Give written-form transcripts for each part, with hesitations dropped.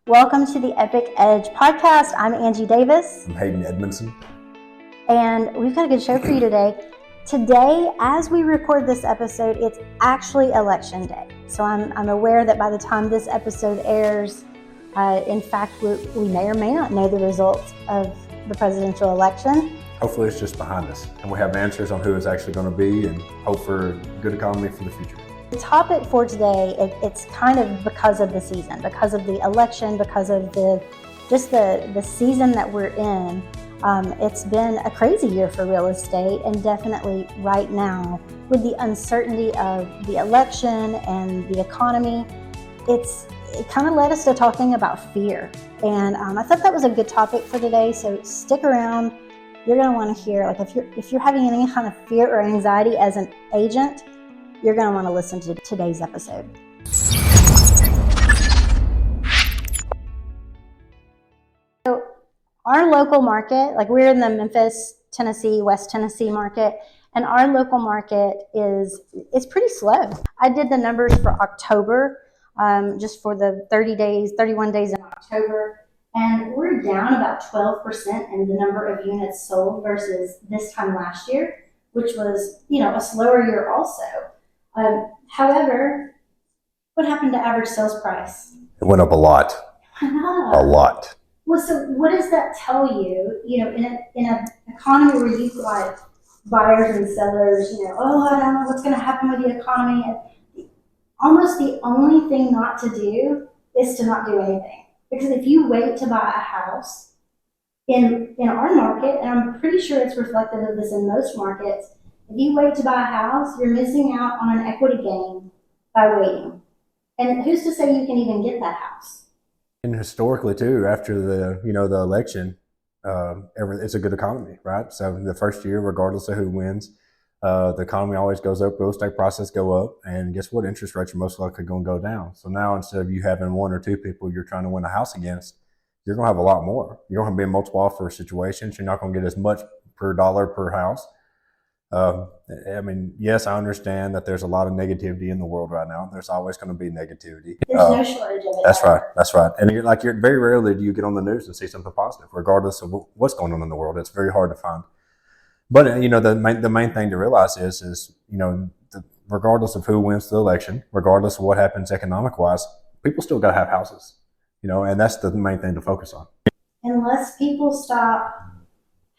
Welcome to the Epique Edge podcast. I'm Angie Davis. I'm Hayden Edmondson. And we've got a good show for you today. Today, as we record this episode, it's actually election day. So I'm aware that by the time this episode airs, in fact, we may or may not know the results of the presidential election. Hopefully it's just behind us and we have answers on who it's actually going to be and hope for a good economy for the future. The topic for today, it's kind of because of the season, because of the election, because of the season that we're in. It's been a crazy year for real estate, and definitely right now with the uncertainty of the election and the economy, it kind of led us to talking about fear. And I thought that was a good topic for today. So stick around. You're going to want to hear, like, if you're having any kind of fear or anxiety as an agent, you're going to want to listen to today's episode. So our local market, like we're in the Memphis, Tennessee, West Tennessee market, and our local market is pretty slow. I did the numbers for October, just for the 31 days in October, and we're down about 12% in the number of units sold versus this time last year, which was, a slower year also. However, what happened to average sales price? It went up a lot. A lot. Well, so what does that tell you? In an economy where you've got buyers and sellers, I don't know what's going to happen with the economy. And almost the only thing not to do is to not do anything. Because if you wait to buy a house in our market, and I'm pretty sure it's reflective of this in most markets, if you wait to buy a house, you're missing out on an equity gain by waiting. And who's to say you can even get that house? And historically too, after the election, it's a good economy, right? So the first year, regardless of who wins, the economy always goes up, real estate prices go up, and guess what? Interest rates are most likely going to go down. So now instead of you having one or two people you're trying to win a house against, you're going to have a lot more. You're going to be in multiple offer situations. You're not going to get as much per dollar per house. Yes, I understand that there's a lot of negativity in the world right now. There's always going to be negativity. There's no shortage of it. That's right. And you're very rarely do you get on the news and see something positive, regardless of what's going on in the world. It's very hard to find. But the main thing to realize is regardless of who wins the election, regardless of what happens economic wise, people still got to have houses. And that's the main thing to focus on. Unless people stop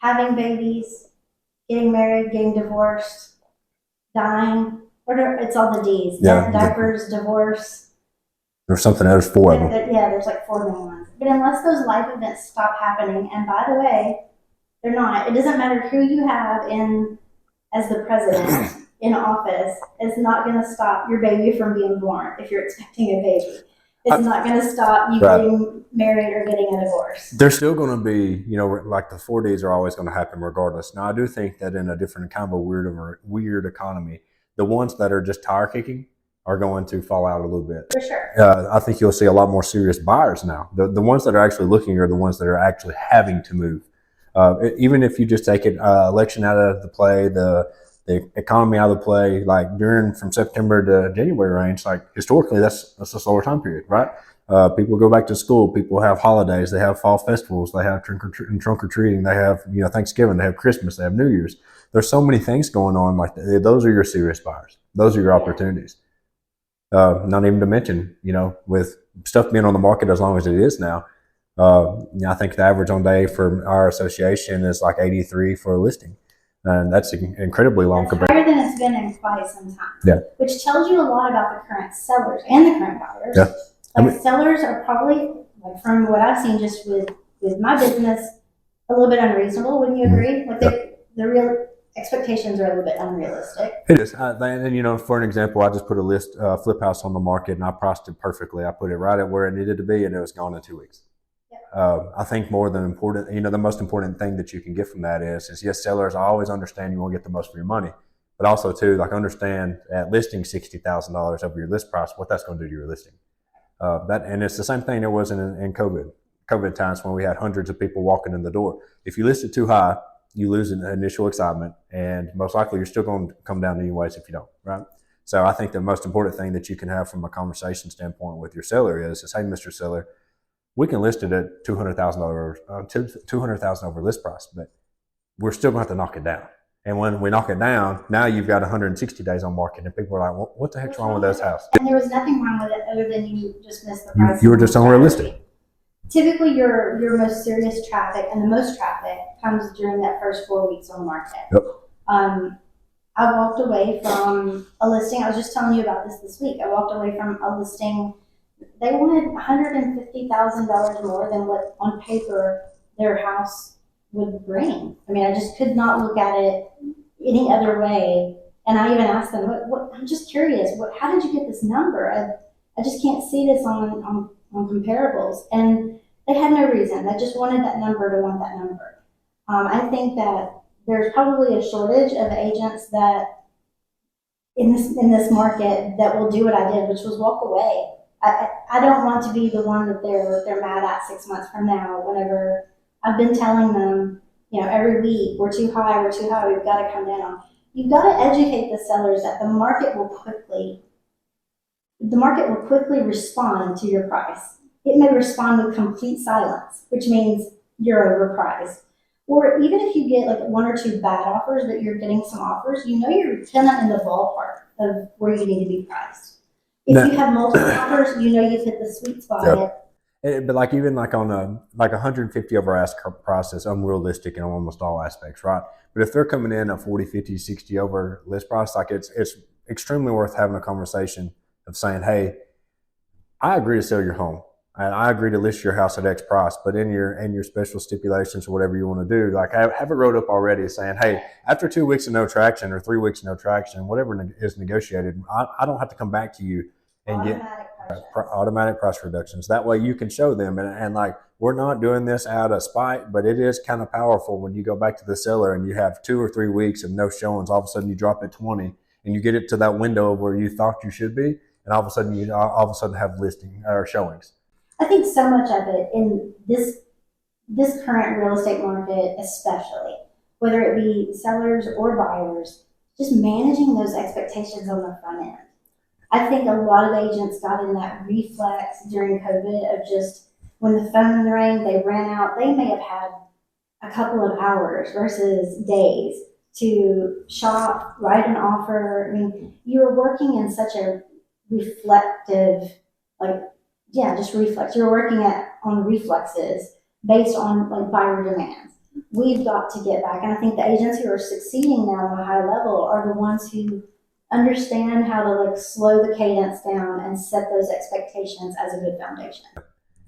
having babies, getting married, getting divorced, dying, it's all the D's. Yeah, diapers, divorce. There's something, there's four of them. There's like four main ones. But unless those life events stop happening, and by the way, they're not. It doesn't matter who you have as the president in office. It's not going to stop your baby from being born if you're expecting a baby. It's not going to stop you getting married or getting a divorce. There's still going to be, like the 4 Ds are always going to happen regardless. Now, I do think that in a different kind of a weird economy, the ones that are just tire kicking are going to fall out a little bit. For sure. I think you'll see a lot more serious buyers now. The ones that are actually looking are the ones that are actually having to move. Even if you just take it, election out of the play, the economy out of the play, like from September to January range, like historically, that's a slower time period, right? People go back to school, people have holidays, they have fall festivals, they have trunk or treating, they have, Thanksgiving, they have Christmas, they have New Year's. There's so many things going on. Like those are your serious buyers. Those are your opportunities. Not even to mention, with stuff being on the market as long as it is now, I think the average on day for our association is like 83 for a listing. And that's incredibly long. It's higher than it's been in quite some time. Yeah. Which tells you a lot about the current sellers and the current buyers. Yeah. Sellers are probably, like from what I've seen just with my business, a little bit unreasonable. Wouldn't you agree? Like the real expectations are a little bit unrealistic. It is. And for an example, I just put a list flip house on the market and I priced it perfectly. I put it right at where it needed to be and it was gone in 2 weeks. I think more than important, the most important thing that you can get from that is yes, sellers, I always understand you want to get the most for your money, but also too, understand at listing $60,000 over your list price, what that's going to do to your listing. And it's the same thing there was in COVID times when we had hundreds of people walking in the door. If you list it too high, you lose an initial excitement, and most likely you're still going to come down anyways if you don't, right? So I think the most important thing that you can have from a conversation standpoint with your seller is hey, Mr. Seller, we can list it at $200,000, $200,000 over list price, but we're still going to have to knock it down. And when we knock it down, now you've got 160 days on market, and people are like, "What the heck's wrong with this house?" And there was nothing wrong with it other than you just missed the price. You were just unrealistic. Typically, your most serious traffic and the most traffic comes during that first 4 weeks on the market. Yep. I walked away from a listing. I was just telling you about this week. I walked away from a listing. They wanted $150,000 more than what on paper their house would bring. I mean, I just could not look at it any other way. And I even asked them, what I'm just curious, how did you get this number? I just can't see this on comparables. And they had no reason. They just wanted that number to want that number. I think that there's probably a shortage of agents that in this market that will do what I did, which was walk away. I don't want to be the one that they're mad at 6 months from now, whenever I've been telling them, every week, we're too high, we've got to come down. You've got to educate the sellers that the market will quickly respond to your price. It may respond with complete silence, which means you're overpriced. Or even if you get like 1 or 2 bad offers, but you're getting some offers, you're kind of in the ballpark of where you need to be priced. If you have multiple offers, you've hit the sweet spot. Yep. But like even like on a 150 over ask price is unrealistic in almost all aspects, right? But if they're coming in at 40, 50, 60 over list price, like it's extremely worth having a conversation of saying, hey, I agree to sell your home. And I agree to list your house at X price, but in your special stipulations or whatever you want to do, like have it wrote up already saying, hey, after 2 weeks of no traction or 3 weeks of no traction, whatever is negotiated, I don't have to come back to you and get automatic price reductions. That way you can show them. And like, we're not doing this out of spite, but it is kind of powerful when you go back to the seller and you have 2 or 3 weeks of no showings. All of a sudden you drop at 20 and you get it to that window of where you thought you should be. And all of a sudden you have listing or showings. I think so much of it in this current real estate market, especially, whether it be sellers or buyers, just managing those expectations on the front end. I think a lot of agents got in that reflex during COVID of just when the phone rang, they ran out. They may have had a couple of hours versus days to shop, write an offer. I mean, you were working in such a reflective, just reflex. You're working on reflexes based on like buyer demands. We've got to get back. And I think the agents who are succeeding now on a high level are the ones who understand how to like slow the cadence down and set those expectations as a good foundation.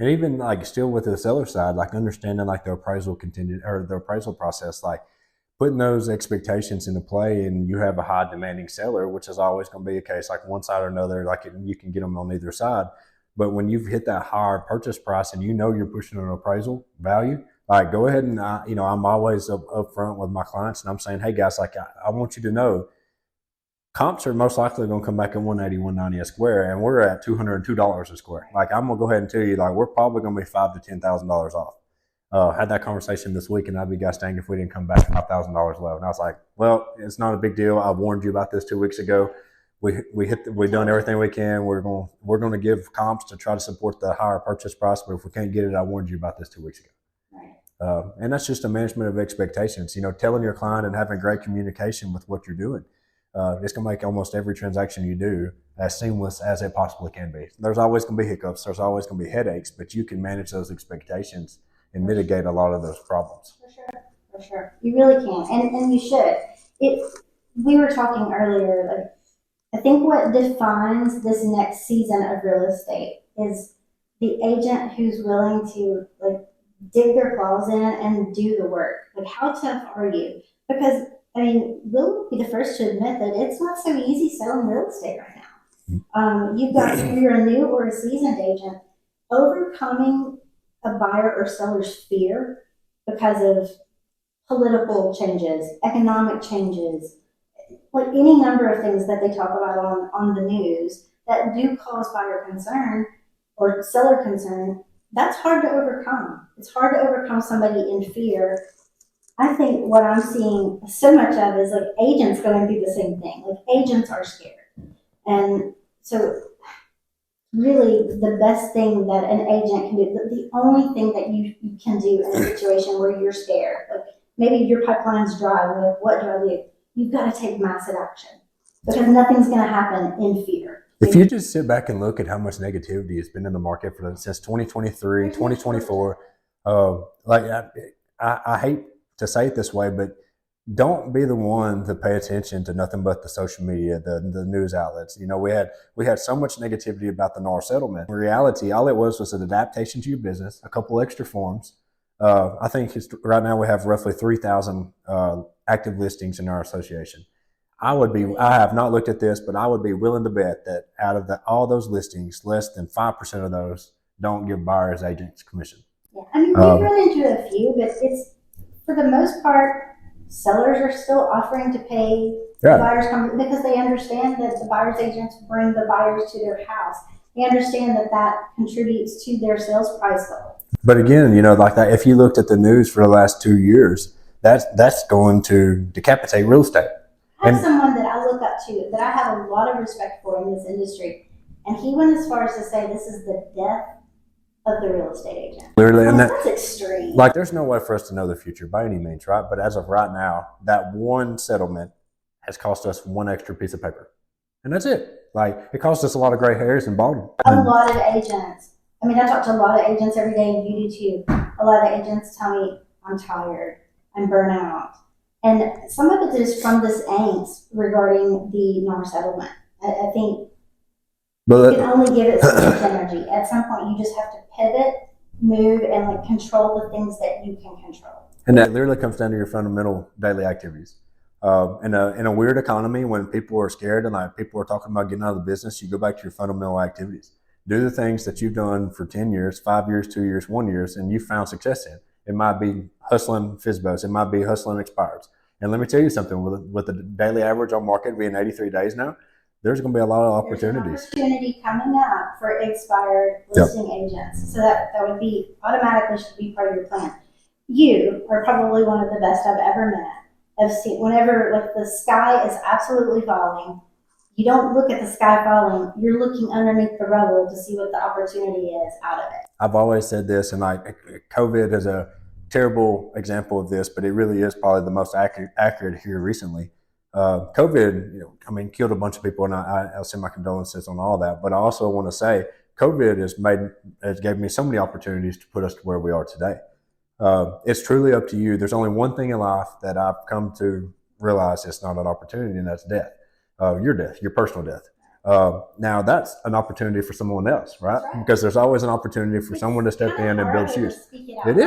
And even like still with the seller side, like understanding like the appraisal contingent or the appraisal process, like putting those expectations into play, and you have a high demanding seller, which is always going to be a case, like one side or another, like you can get them on either side. But when you've hit that higher purchase price and you're pushing an appraisal value, like go ahead and, I'm always up front with my clients and I'm saying, hey guys, like I want you to know comps are most likely going to come back at 180, 190 a square, and we're at $202 a square. Like I'm going to go ahead and tell you, like we're probably going to be $5,000 to $10,000 off. Had that conversation this week, and I'd be gosh dang if we didn't come back $5,000 low. And I was like, well, it's not a big deal. I warned you about this 2 weeks ago. We've done everything we can. We're going to give comps to try to support the higher purchase price, but if we can't get it, I warned you about this 2 weeks ago. Right. And that's just a management of expectations. Telling your client and having great communication with what you're doing. It's going to make almost every transaction you do as seamless as it possibly can be. There's always going to be hiccups. There's always going to be headaches, but you can manage those expectations and mitigate a lot of those problems. For sure. You really can, and you should. We were talking earlier, like I think what defines this next season of real estate is the agent who's willing to like dig their claws in and do the work. Like how tough are you? Because I mean, we'll be the first to admit that it's not so easy selling real estate right now. You've got, whether you're a new or a seasoned agent, overcoming a buyer or seller's fear because of political changes, economic changes, like any number of things that they talk about on the news that do cause buyer concern or seller concern, that's hard to overcome. It's hard to overcome somebody in fear. I think what I'm seeing so much of is like agents going through the same thing. Like agents are scared. And so really the best thing that an agent can do. The only thing that you can do in a situation where you're scared, like maybe your pipeline's dry, like what do I do? You've got to take massive action because nothing's going to happen in fear. If you just sit back and look at how much negativity has been in the market since 2023, 2024, like I hate to say it this way, but don't be the one to pay attention to nothing but the social media, the news outlets. You know, we had so much negativity about the NAR settlement. In reality, all it was an adaptation to your business, a couple extra forms. I think right now we have roughly 3,000 active listings in our association. I have not looked at this, but I would be willing to bet that out of all those listings, less than 5% of those don't give buyers agents commission. Yeah, I mean, we've run into a few, but it's for the most part, sellers are still offering to pay the buyers because they understand that the buyer's agents bring the buyers to their house. They understand that contributes to their sales price goal. But again, you know, like that, if you looked at the news for the last 2 years, that's going to decapitate real estate. I have someone that I look up to, that I have a lot of respect for in this industry, and he went as far as to say this is the death of the real estate agent. Literally, and that's extreme. Like, there's no way for us to know the future by any means, right? But as of right now, that one settlement has cost us one extra piece of paper, and that's it. Like, it cost us a lot of gray hairs and balding. A lot of agents. I mean, I talk to a lot of agents every day, and you do too. A lot of agents tell me, I'm tired, I'm burnt out. And some of it is from this angst regarding the NAR settlement. I think you can only give it so much energy. At some point, you just have to pivot, move, and like control the things that you can control. And that literally comes down to your fundamental daily activities. In a weird economy, when people are scared and like people are talking about getting out of the business, you go back to your fundamental activities. Do the things that you've done for 10 years, 5 years, 2 years, 1 year, and you found success in. It might be hustling FSBOs. It might be hustling expires. And let me tell you something, with the daily average on market being 83 days now, there's going to be a lot of opportunities. There's an opportunity coming up for expired listing agents. So that would be automatically should be part of your plan. You are probably one of the best I've ever met. I've seen whenever like the sky is absolutely falling, you don't look at the sky falling, you're looking underneath the rubble to see what the opportunity is out of it. I've always said this, and like COVID is a terrible example of this, but it really is probably the most accurate here recently. COVID, you know, I mean, killed a bunch of people, and I'll send my condolences on all that. But I also want to say, COVID has gave me so many opportunities to put us to where we are today. It's truly up to you. There's only one thing in life that I've come to realize it's not an opportunity, and that's death. Your death, your personal death. Now that's an opportunity for someone else, right? Because there's always an opportunity for someone to step in and build shoes. It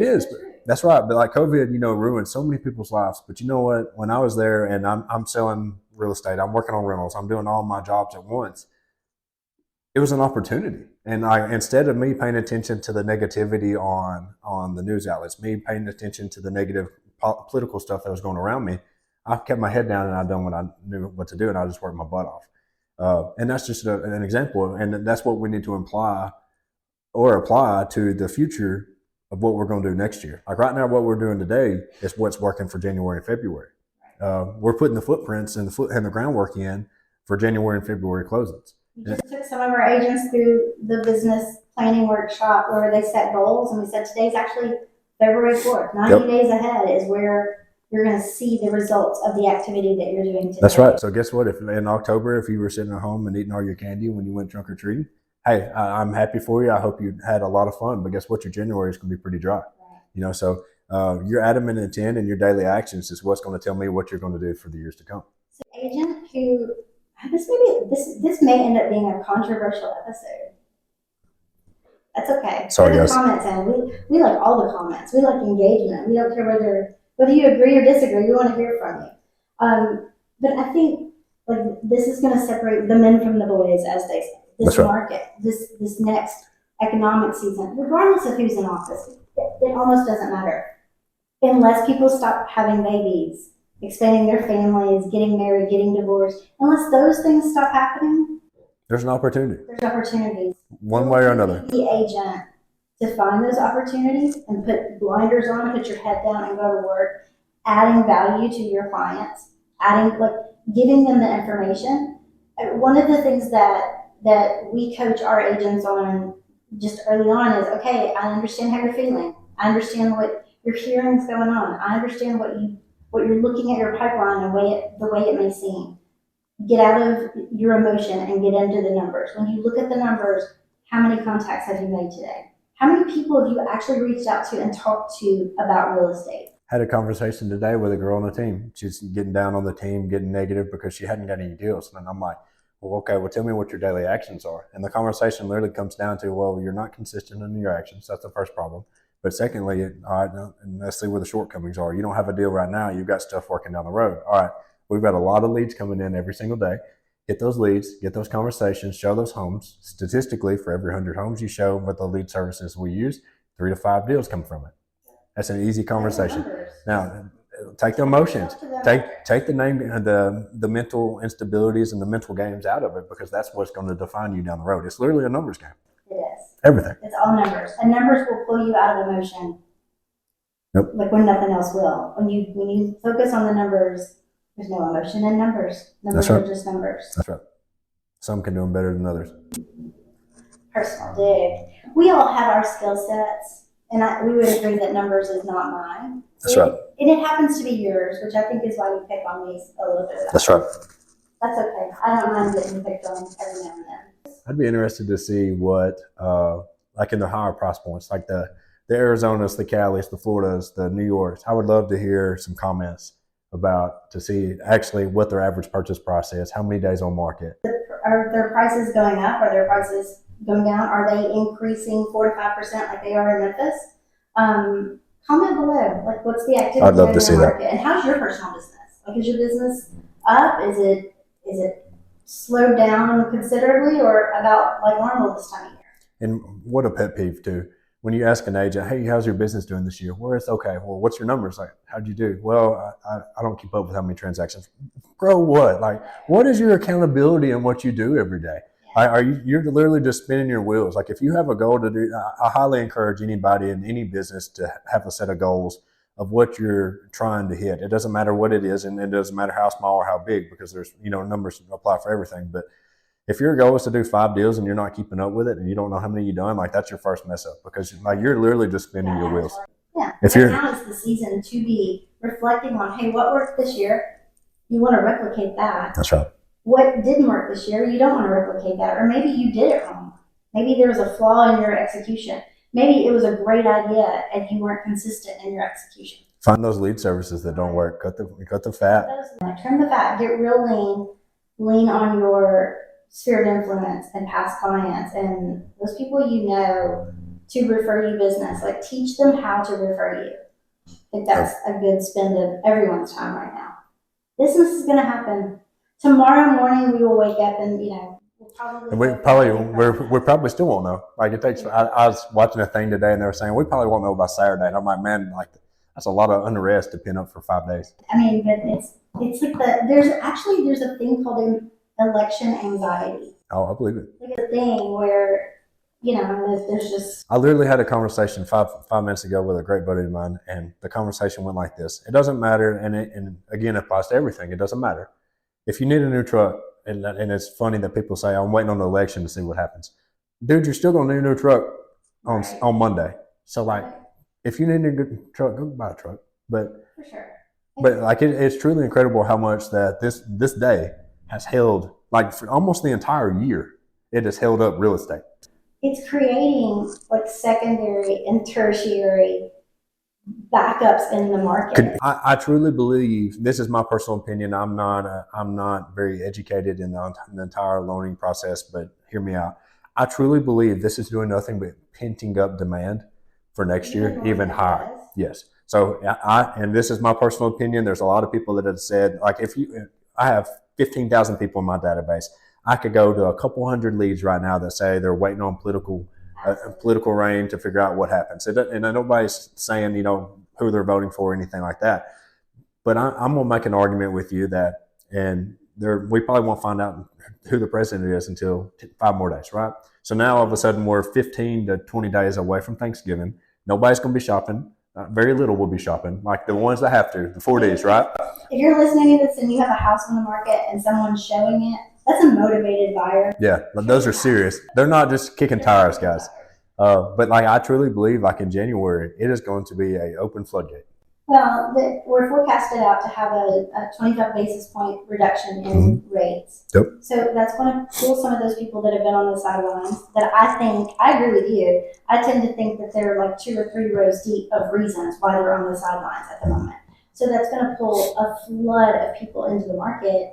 is. That's right. But like COVID, you know, ruined so many people's lives. But you know what? When I was there and I'm selling real estate, I'm working on rentals, I'm doing all my jobs at once. It was an opportunity. And instead of me paying attention to the negativity on the news outlets, me paying attention to the negative political stuff that was going around me, I kept my head down and I done what I knew what to do, and I just worked my butt off. And that's just an example, and that's what we need to apply to the future of what we're going to do next year. Like right now, what we're doing today is what's working for January and February. We're putting the footprints and the groundwork in for January and February closings. We just took some of our agents through the business planning workshop where they set goals, and we said today's actually February 4th. 90 days ahead is where you're going to see the results of the activity that you're doing today. That's right. So guess what? If in October, if you were sitting at home and eating all your candy when you went trunk or treating, hey, I'm happy for you. I hope you had a lot of fun. But guess what? Your January is going to be pretty dry. Right. You know, so your adamant intent and your daily actions is what's going to tell me what you're going to do for the years to come. So agent who this may end up being a controversial episode. That's okay. Sorry, guys. Comments in. We like all the comments. We like engagement. We don't care whether you agree or disagree. We want to hear from you. But I think like this is going to separate the men from the boys, as they say. This market, this next economic season, regardless of who's in office, it almost doesn't matter. Unless people stop having babies, expanding their families, getting married, getting divorced, unless those things stop happening, there's an opportunity. There's opportunities. One way or another. The agent to find those opportunities and put blinders on, put your head down and go to work, adding value to your clients, giving them the information. One of the things that that we coach our agents on just early on is, okay, I understand how you're feeling. I understand what your hearing's going on. I understand what you're looking at your pipeline and the way it may seem. Get out of your emotion and get into the numbers. When you look at the numbers, how many contacts have you made today? How many people have you actually reached out to and talked to about real estate? Had a conversation today with a girl on the team. She's getting down on the team, getting negative because she hadn't got any deals. And I'm like, well, okay, well, tell me what your daily actions are. And the conversation literally comes down to, well, you're not consistent in your actions. That's the first problem. But secondly, all right, and let's see where the shortcomings are. You don't have a deal right now. You've got stuff working down the road. All right, we've got a lot of leads coming in every single day. Get those leads, get those conversations, show those homes. Statistically, for every 100 homes you show with the lead services we use, 3 to 5 deals come from it. That's an easy conversation. Now, take the emotions, take the name, the mental instabilities and the mental games out of it, because that's what's going to define you down the road. It's literally a numbers game. It is. Everything. It's all numbers, and numbers will pull you out of emotion. Nope. Like when nothing else will. When you focus on the numbers, there's no emotion in numbers. Numbers are just numbers. That's right. Some can do them better than others. Personal dig. We all have our skill sets, and we would agree that numbers is not mine. That's right. And it happens to be yours, which I think is why you pick on me a little bit. That's right. That's okay. I don't mind getting picked on every now and then. I'd be interested to see what, like in the higher price points, like the Arizonas, the Calis, the Floridas, the New Yorks. I would love to hear some comments to see actually what their average purchase price is, how many days on market. Are their prices going up? Are their prices going down? Are they increasing 4 to 5% like they are in Memphis? Comment below. Like, what's the activity? I'd love to see that. And how's your personal business? Like, is your business up? Is it slowed down considerably, or about like normal this time of year? And what a pet peeve too. When you ask an agent, hey, how's your business doing this year? Well, it's okay. Well, what's your numbers? Like, how'd you do? Well, I don't keep up with how many transactions. Bro, what? Like, what is your accountability in what you do every day? Yeah. You're literally just spinning your wheels. Like, if you have a goal to do, I highly encourage anybody in any business to have a set of goals of what you're trying to hit. It doesn't matter what it is, and it doesn't matter how small or how big, because there's, numbers apply for everything. But if your goal is to do 5 deals and you're not keeping up with it and you don't know how many you've done, like, that's your first mess up, because like you're literally just spinning your wheels. Yeah. Now is the season to be reflecting on, hey, what worked this year? You want to replicate that. That's right. What didn't work this year? You don't want to replicate that. Or maybe you did it wrong. Maybe there was a flaw in your execution. Maybe it was a great idea and you weren't consistent in your execution. Find those lead services that don't work. Cut the fat. Trim the fat. Get real lean on your sphere of influence and past clients and those people to refer you business. Like, teach them how to refer you. I think that's a good spend of everyone's time right now. Business is going to happen. Tomorrow morning we will wake up and we probably still won't know. Like, it takes. I was watching a thing today and they were saying we probably won't know by Saturday. And I'm like, man, like, that's a lot of unrest to pin up for 5 days. I mean, but it's like there's a thing called election anxiety. Oh, I believe it. Like a thing where, there's just. I literally had a conversation five minutes ago with a great buddy of mine, and the conversation went like this. It doesn't matter, and again, it applies to everything. It doesn't matter. If you need a new truck, and it's funny that people say, I'm waiting on the election to see what happens. Dude, you're still going to need a new truck on Monday. So, like, if you need a good truck, go buy a truck. But, for sure. But like, it's truly incredible how much that this day has held, like, for almost the entire year, it has held up real estate. It's creating like secondary and tertiary backups in the market. I truly believe, this is my personal opinion, I'm not very educated in the entire loaning process, but hear me out. I truly believe this is doing nothing but pinting up demand for next year even higher. Yes. So and this is my personal opinion. There's a lot of people that have said, like, I have 15,000 people in my database. I could go to a couple hundred leads right now that say they're waiting on political rain to figure out what happens. And nobody's saying, who they're voting for or anything like that. But I'm going to make an argument with you that, we probably won't find out who the president is until 5 more days, right? So now all of a sudden we're 15 to 20 days away from Thanksgiving. Nobody's going to be shopping. Very little will be shopping, like the ones that have to, the 4 days, right? If you're listening to this and you have a house on the market and someone's showing it, That's a motivated buyer. Yeah, but those are serious. They're not just kicking tires, guys. But like I truly believe, like in January, it is going to be an open floodgate. Well, we're forecasted out to have a 25 basis point reduction in rates. Yep. So that's going to pull some of those people that have been on the sidelines that I agree with you. I tend to think that there are like 2 or 3 rows deep of reasons why they're on the sidelines at the moment. So that's going to pull a flood of people into the market.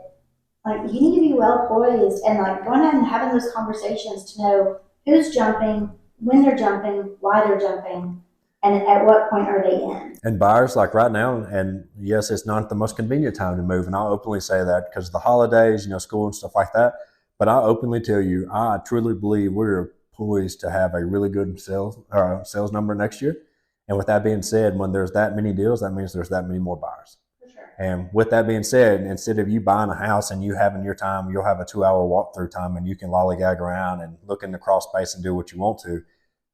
Like you need to be well poised and like going ahead and having those conversations to know who's jumping, when they're jumping, why they're jumping, and at what point are they in? And buyers, like right now, and yes, it's not the most convenient time to move, and I'll openly say that because of the holidays, school and stuff like that. But I openly tell you, I truly believe we're poised to have a really good sales number next year. And with that being said, when there's that many deals, that means there's that many more buyers. For sure. And with that being said, instead of you buying a house and you having your time, you'll have a 2-hour walkthrough time and you can lollygag around and look in the crawl space and do what you want to.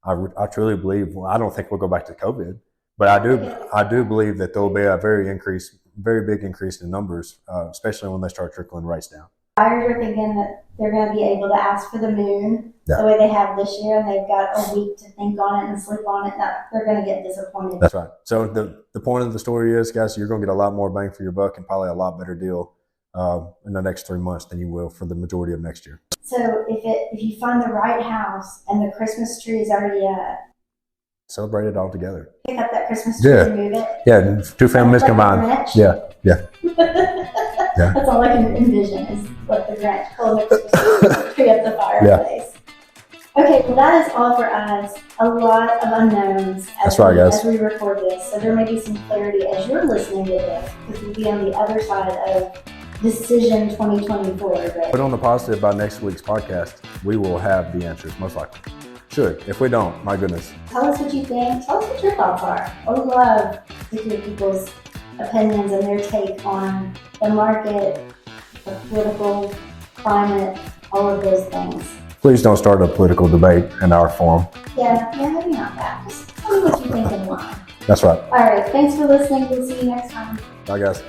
I truly believe. Well, I don't think we'll go back to COVID, but I do believe that there will be a very big increase in numbers, especially when they start trickling rates down. Buyers are thinking that they're going to be able to ask for the moon the way they have this year, and they've got a week to think on it and sleep on it. They're going to get disappointed. That's right. So the point of the story is, guys, you're going to get a lot more bang for your buck and probably a lot better deal in the next 3 months than you will for the majority of next year. So if you find the right house and the Christmas tree is already up, celebrate it all together. Pick up that Christmas tree and move it. Yeah, 2 families combined. Yeah. That's all I can envision is like the Grinch pulling the Christmas tree up the fireplace. Yeah. Okay, well that is all for us. A lot of unknowns as we record this. So there may be some clarity as you're listening to this because we'll be on the other side of Decision 2024. But on the positive, by next week's podcast, we will have the answers, most likely. Should. If we don't, my goodness. Tell us what you think. Tell us what your thoughts are. I would love to hear people's opinions and their take on the market, the political climate, all of those things. Please don't start a political debate in our forum. Yeah, maybe not that. Just tell me what you think in line. That's right. All right. Thanks for listening. We'll see you next time. Bye, guys.